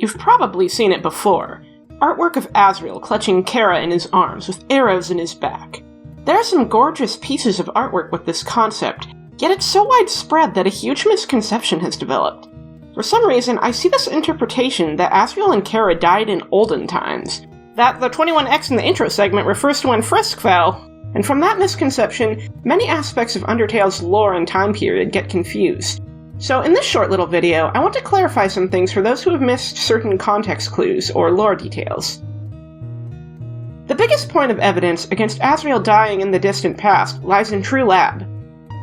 You've probably seen it before. Artwork of Asriel clutching Kara in his arms with arrows in his back. There are some gorgeous pieces of artwork with this concept, yet it's so widespread that a huge misconception has developed. For some reason, I see this interpretation that Asriel and Kara died in olden times, that the 21X in the intro segment refers to when Frisk fell, and from that misconception, many aspects of Undertale's lore and time period get confused. So in this short little video, I want to clarify some things for those who have missed certain context clues or lore details. The biggest point of evidence against Asriel dying in the distant past lies in True Lab.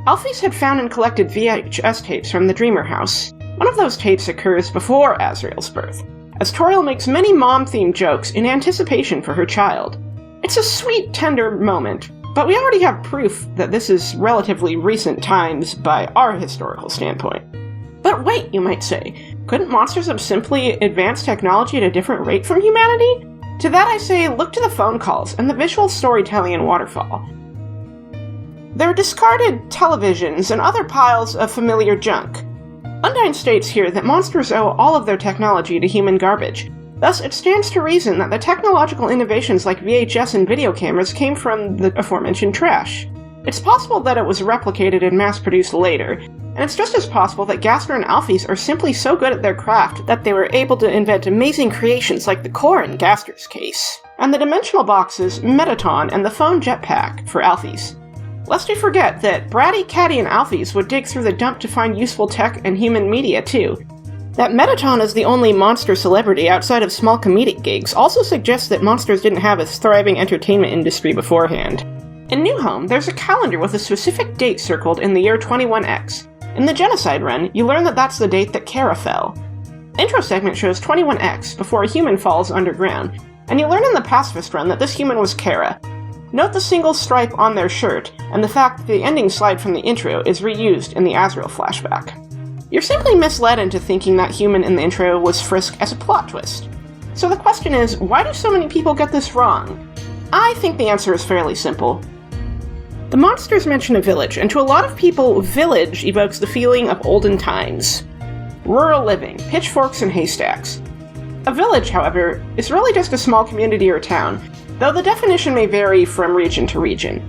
Alphys had found and collected VHS tapes from the Dreamer House. One of those tapes occurs before Asriel's birth, as Toriel makes many mom-themed jokes in anticipation for her child. It's a sweet, tender moment, but we already have proof that this is relatively recent times by our historical standpoint. But wait, you might say, couldn't monsters have simply advanced technology at a different rate from humanity? To that I say, look to the phone calls and the visual storytelling in Waterfall. There are discarded televisions and other piles of familiar junk. Undyne states here that monsters owe all of their technology to human garbage. Thus, it stands to reason that the technological innovations like VHS and video cameras came from the aforementioned trash. It's possible that it was replicated and mass-produced later, and it's just as possible that Gaster and Alphys are simply so good at their craft that they were able to invent amazing creations like the core in Gaster's case, and the dimensional boxes, Metaton, and the phone jetpack for Alphys. Lest we forget that Bratty, Catty, and Alphys would dig through the dump to find useful tech and human media too. That Metaton is the only monster celebrity outside of small comedic gigs also suggests that monsters didn't have a thriving entertainment industry beforehand. In New Home, there's a calendar with a specific date circled in the year 21X. In the Genocide run, you learn that that's the date that Kara fell. The intro segment shows 21X before a human falls underground, and you learn in the Pacifist run that this human was Kara. Note the single stripe on their shirt, and the fact that the ending slide from the intro is reused in the Asriel flashback. You're simply misled into thinking that human in the intro was Frisk as a plot twist. So the question is, why do so many people get this wrong? I think the answer is fairly simple. The monsters mention a village, and to a lot of people, village evokes the feeling of olden times. Rural living, pitchforks and haystacks. A village, however, is really just a small community or town, though the definition may vary from region to region.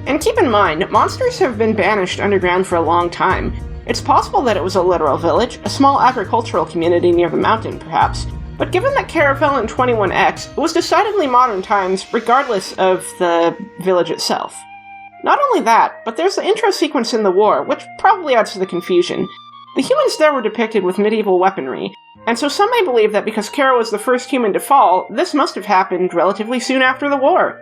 And keep in mind, monsters have been banished underground for a long time. It's possible that it was a literal village, a small agricultural community near the mountain, perhaps, but given that Kara fell in 21X, it was decidedly modern times regardless of the village itself. Not only that, but there's the intro sequence in the war, which probably adds to the confusion. The humans there were depicted with medieval weaponry, and so some may believe that because Kara was the first human to fall, this must have happened relatively soon after the war.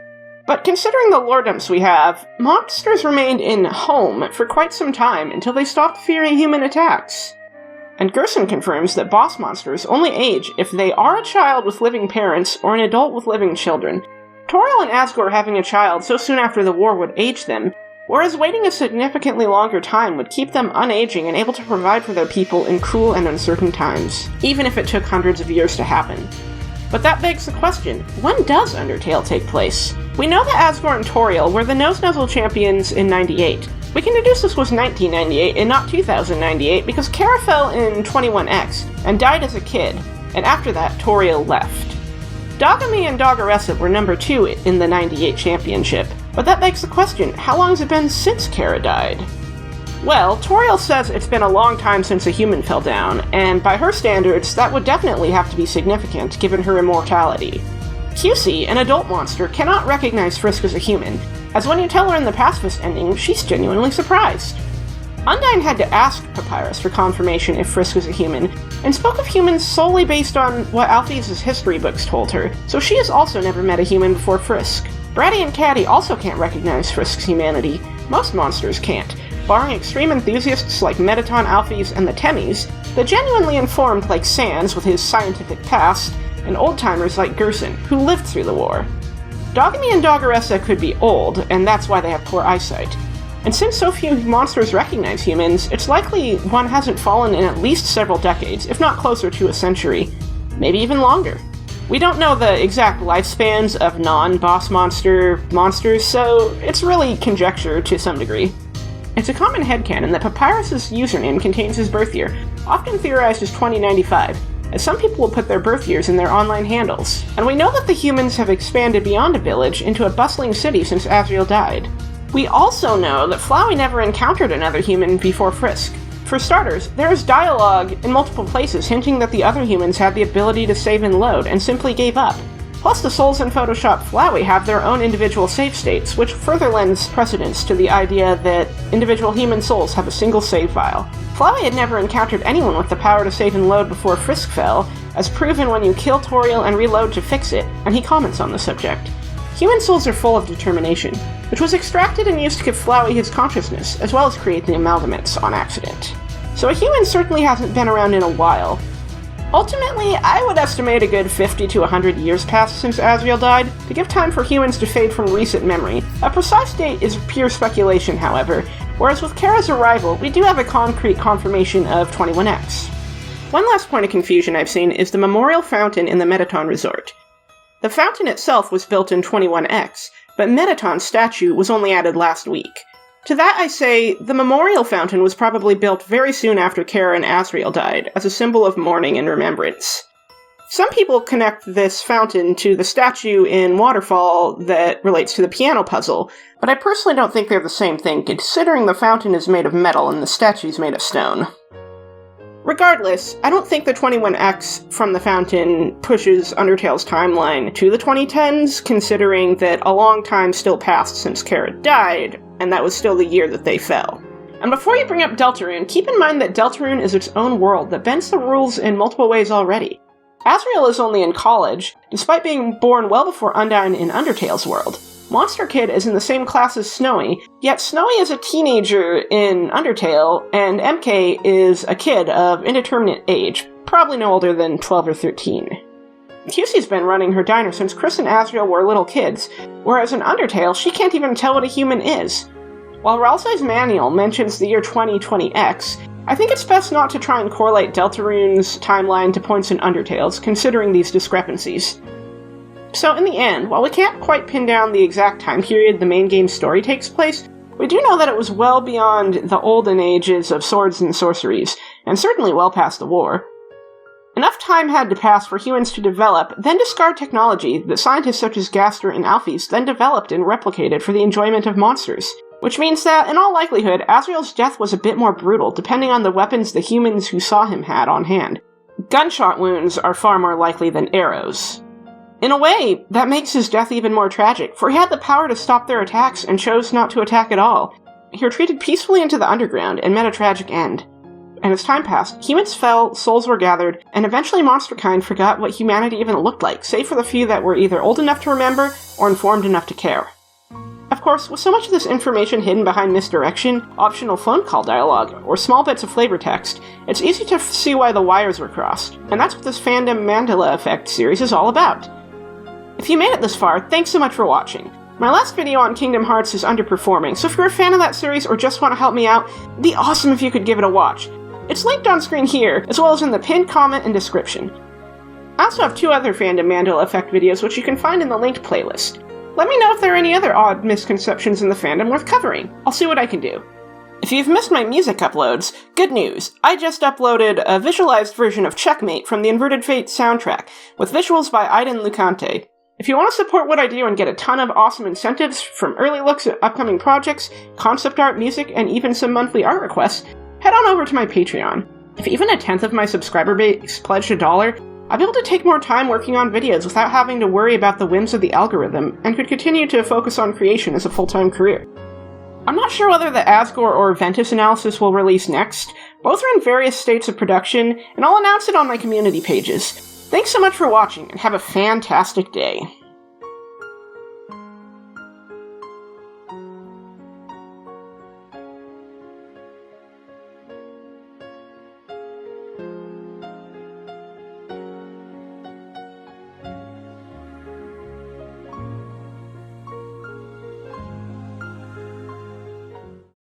But considering the lore dumps we have, monsters remained in Home for quite some time until they stopped fearing human attacks. And Gerson confirms that boss monsters only age if they are a child with living parents or an adult with living children. Toriel and Asgore having a child so soon after the war would age them, whereas waiting a significantly longer time would keep them unaging and able to provide for their people in cruel and uncertain times, even if it took hundreds of years to happen. But that begs the question, when does Undertale take place? We know that Asgore and Toriel were the Nose Nuzzle champions in 98. We can deduce this was 1998 and not 2098 because Kara fell in 21X and died as a kid, and after that Toriel left. Dogami and Doggeressa were number 2 in the 98 championship, but that begs the question, how long has it been since Kara died? Well, Toriel says it's been a long time since a human fell down, and by her standards, that would definitely have to be significant given her immortality. QC, an adult monster, cannot recognize Frisk as a human, as when you tell her in the Pacifist ending, she's genuinely surprised. Undyne had to ask Papyrus for confirmation if Frisk was a human, and spoke of humans solely based on what Alphys' history books told her, so she has also never met a human before Frisk. Bratty and Catty also can't recognize Frisk's humanity. Most monsters can't. Barring extreme enthusiasts like Metaton, Alphys, and the Temmies, the genuinely informed like Sans with his scientific past, and old-timers like Gerson, who lived through the war. Dogami and Doggeressa could be old, and that's why they have poor eyesight. And since so few monsters recognize humans, it's likely one hasn't fallen in at least several decades, if not closer to a century, maybe even longer. We don't know the exact lifespans of non-boss monsters, so it's really conjecture to some degree. It's a common headcanon that Papyrus' username contains his birth year, often theorized as 2095. as some people will put their birth years in their online handles. And we know that the humans have expanded beyond a village into a bustling city since Asriel died. We also know that Flowey never encountered another human before Frisk. For starters, there is dialogue in multiple places hinting that the other humans had the ability to save and load, and simply gave up. Plus, the souls in Photoshop Flowey have their own individual save states, which further lends precedence to the idea that individual human souls have a single save file. Flowey had never encountered anyone with the power to save and load before Frisk fell, as proven when you kill Toriel and reload to fix it, and he comments on the subject. Human souls are full of determination, which was extracted and used to give Flowey his consciousness, as well as create the amalgamates on accident. So a human certainly hasn't been around in a while. Ultimately, I would estimate a good 50 to 100 years passed since Asriel died, to give time for humans to fade from recent memory. A precise date is pure speculation, however, whereas with Kara's arrival, we do have a concrete confirmation of 21X. One last point of confusion I've seen is the memorial fountain in the Metaton Resort. The fountain itself was built in 21X, but Metaton's statue was only added last week. To that I say, the memorial fountain was probably built very soon after Kara and Asriel died, as a symbol of mourning and remembrance. Some people connect this fountain to the statue in Waterfall that relates to the piano puzzle, but I personally don't think they're the same thing, considering the fountain is made of metal and the statue's made of stone. Regardless, I don't think the 21X from the fountain pushes Undertale's timeline to the 2010s, considering that a long time still passed since Kara died, and that was still the year that they fell. And before you bring up Deltarune, keep in mind that Deltarune is its own world that bends the rules in multiple ways already. Asriel is only in college, despite being born well before Undyne in Undertale's world. Monster Kid is in the same class as Snowy, yet Snowy is a teenager in Undertale, and MK is a kid of indeterminate age, probably no older than 12 or 13. QC's been running her diner since Chris and Asriel were little kids, whereas in Undertale, she can't even tell what a human is. While Ralsei's manual mentions the year 2020X, I think it's best not to try and correlate Deltarune's timeline to points in Undertale's, considering these discrepancies. So in the end, while we can't quite pin down the exact time period the main game's story takes place, we do know that it was well beyond the olden ages of swords and sorceries, and certainly well past the war. Enough time had to pass for humans to develop, then discard technology that scientists such as Gaster and Alphys then developed and replicated for the enjoyment of monsters. Which means that, in all likelihood, Asriel's death was a bit more brutal, depending on the weapons the humans who saw him had on hand. Gunshot wounds are far more likely than arrows. In a way, that makes his death even more tragic, for he had the power to stop their attacks and chose not to attack at all. He retreated peacefully into the underground and met a tragic end. And as time passed, humans fell, souls were gathered, and eventually monsterkind forgot what humanity even looked like, save for the few that were either old enough to remember or informed enough to care. Of course, with so much of this information hidden behind misdirection, optional phone call dialogue, or small bits of flavor text, it's easy to see why the wires were crossed, and that's what this Fandom Mandela Effect series is all about. If you made it this far, thanks so much for watching. My last video on Kingdom Hearts is underperforming, so if you're a fan of that series or just want to help me out, it'd be awesome if you could give it a watch. It's linked on screen here, as well as in the pinned comment and description. I also have 2 other Fandom Mandela Effect videos which you can find in the linked playlist. Let me know if there are any other odd misconceptions in the fandom worth covering. I'll see what I can do. If you've missed my music uploads, good news! I just uploaded a visualized version of Checkmate from the Inverted Fate soundtrack, with visuals by Aiden Lucante. If you want to support what I do and get a ton of awesome incentives, from early looks at upcoming projects, concept art, music, and even some monthly art requests, head on over to my Patreon. If even a 10th of my subscriber base pledged $1, I'll be able to take more time working on videos without having to worry about the whims of the algorithm, and could continue to focus on creation as a full-time career. I'm not sure whether the Asgore or Ventus analysis will release next. Both are in various states of production, and I'll announce it on my community pages. Thanks so much for watching, and have a fantastic day.